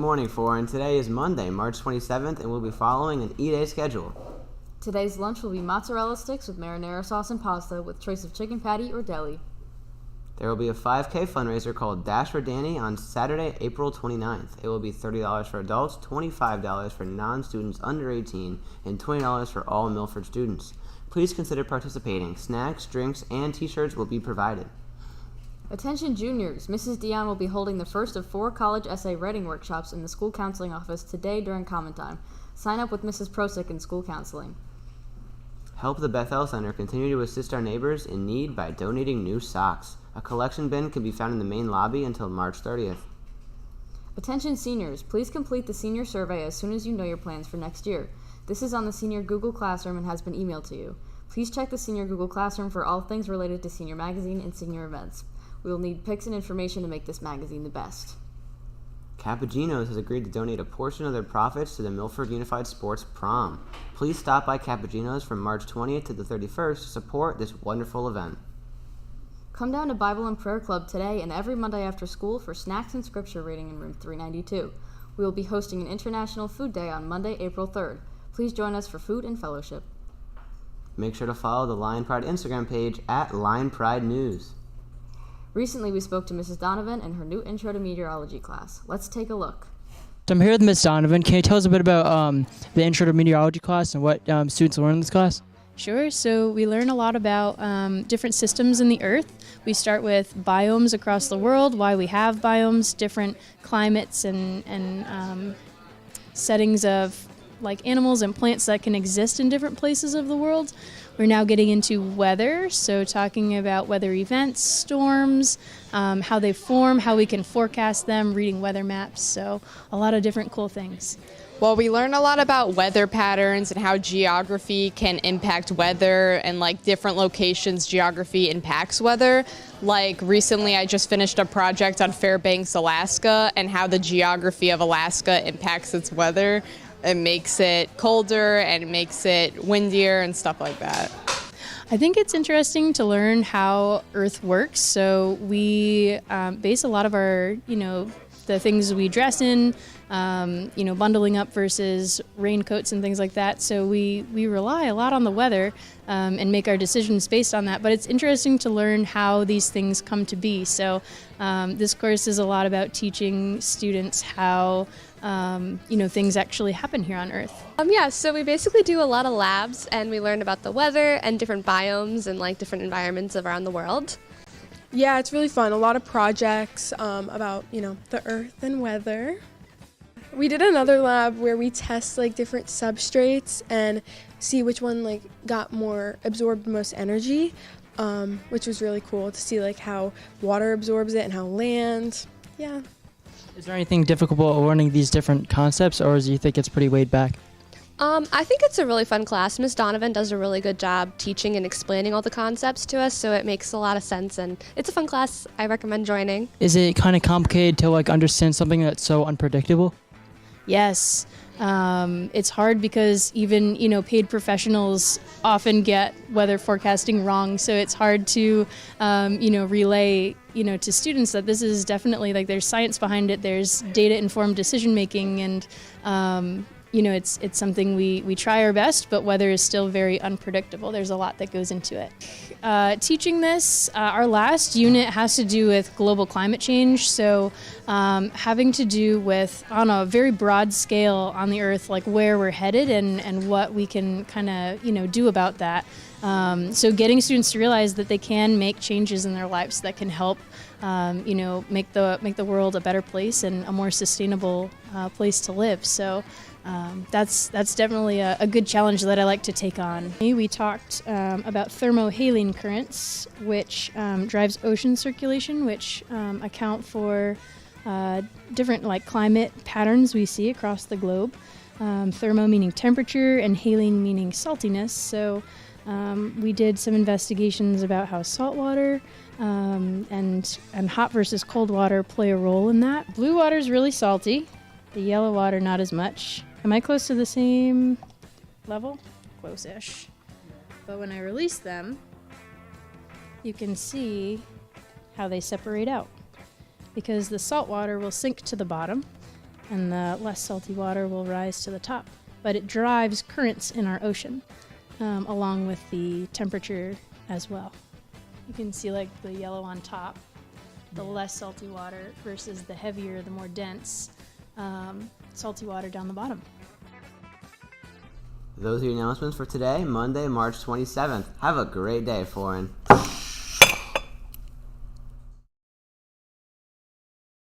morning, Foran. Today is Monday, March 27th, and we'll be following an E-Day schedule. Today's lunch will be mozzarella sticks with marinara sauce and pasta with choice of chicken patty or deli. There will be a 5K fundraiser called Dash for Danny on Saturday, April 29th. It will be $30 for adults, $25 for non-students under 18, and $20 for all Milford students. Please consider participating. Snacks, drinks, and t-shirts will be provided. Attention juniors, Mrs. Dion will be holding the first of 4 college essay writing workshops in the school counseling office today during common time. Sign up with Mrs. Prosick in school counseling. Help the Bethel Center continue to assist our neighbors in need by donating new socks. A collection bin can be found in the main lobby until March 30th. Attention seniors, please complete the senior survey as soon as you know your plans for next year. This is on the Senior Google Classroom and has been emailed to you. Please check the Senior Google Classroom for all things related to Senior Magazine and senior events. We will need pics and information to make this magazine the best. Capuginos has agreed to donate a portion of their profits to the Milford Unified Sports Prom. Please stop by Capuginos from March 20th to the 31st to support this wonderful event. Come down to Bible and Prayer Club today and every Monday after school for snacks and scripture reading in room 392. We will be hosting an International Food Day on Monday, April 3rd. Please join us for food and fellowship. Make sure to follow the Lion Pride Instagram page at Lion Pride News. Recently, we spoke to Mrs. Donovan and her new Intro to Meteorology class. Let's take a look. So I'm here with Ms. Donovan. Can you tell us a bit about the Intro to Meteorology class and what students learn in this class? Sure. So we learn a lot about different systems in the Earth. We start with biomes across the world, why we have biomes, different climates and settings of like animals and plants that can exist in different places of the world. We're now getting into weather, so talking about weather events, storms, how they form, how we can forecast them, reading weather maps, so a lot of different cool things. Well, we learn a lot about weather patterns and how geography can impact weather and like different locations geography impacts weather. Like recently I just finished a project on Fairbanks, Alaska, and how the geography of Alaska impacts its weather. It makes it colder and it makes it windier and stuff like that. I think it's interesting to learn how Earth works. So we base a lot of our, the things we dress in, bundling up versus raincoats and things like that. So we rely a lot on the weather and make our decisions based on that. But it's interesting to learn how these things come to be. So this course is a lot about teaching students how things actually happen here on Earth. So we basically do a lot of labs and we learn about the weather and different biomes and like different environments around the world. Yeah, it's really fun. A lot of projects about, the earth and weather. We did another lab where we test like different substrates and see which one absorbed most energy, which was really cool to see like how water absorbs it and how land. Yeah. Is there anything difficult about learning these different concepts, or do you think it's pretty laid back? I think it's a really fun class. Ms. Donovan does a really good job teaching and explaining all the concepts to us, so it makes a lot of sense, and it's a fun class. I recommend joining. Is it kind of complicated to understand something that's so unpredictable? Yes. It's hard because even, paid professionals often get weather forecasting wrong. So it's hard to, relay, to students that this is definitely there's science behind it. There's data-informed decision making and, it's something we try our best, but weather is still very unpredictable. There's a lot that goes into it. Teaching this, our last unit has to do with global climate change. So having to do with, on a very broad scale on the Earth, where we're headed and what we can kind of, do about that. So getting students to realize that they can make changes in their lives that can help, make the world a better place and a more sustainable place to live. So that's definitely a good challenge that I like to take on. We talked about thermohaline currents, which drives ocean circulation, which account for different climate patterns we see across the globe. Thermo meaning temperature and haline meaning saltiness. So we did some investigations about how salt water and hot versus cold water play a role in that. Blue water is really salty. The yellow water not as much. Am I close to the same level? Close-ish. But when I release them, you can see how they separate out. Because the salt water will sink to the bottom, and the less salty water will rise to the top. But it drives currents in our ocean, along with the temperature as well. You can see like the yellow on top, the less salty water versus the heavier, the more dense salty water down the bottom. Those are your announcements for today, Monday, March 27th. Have a great day, Foran.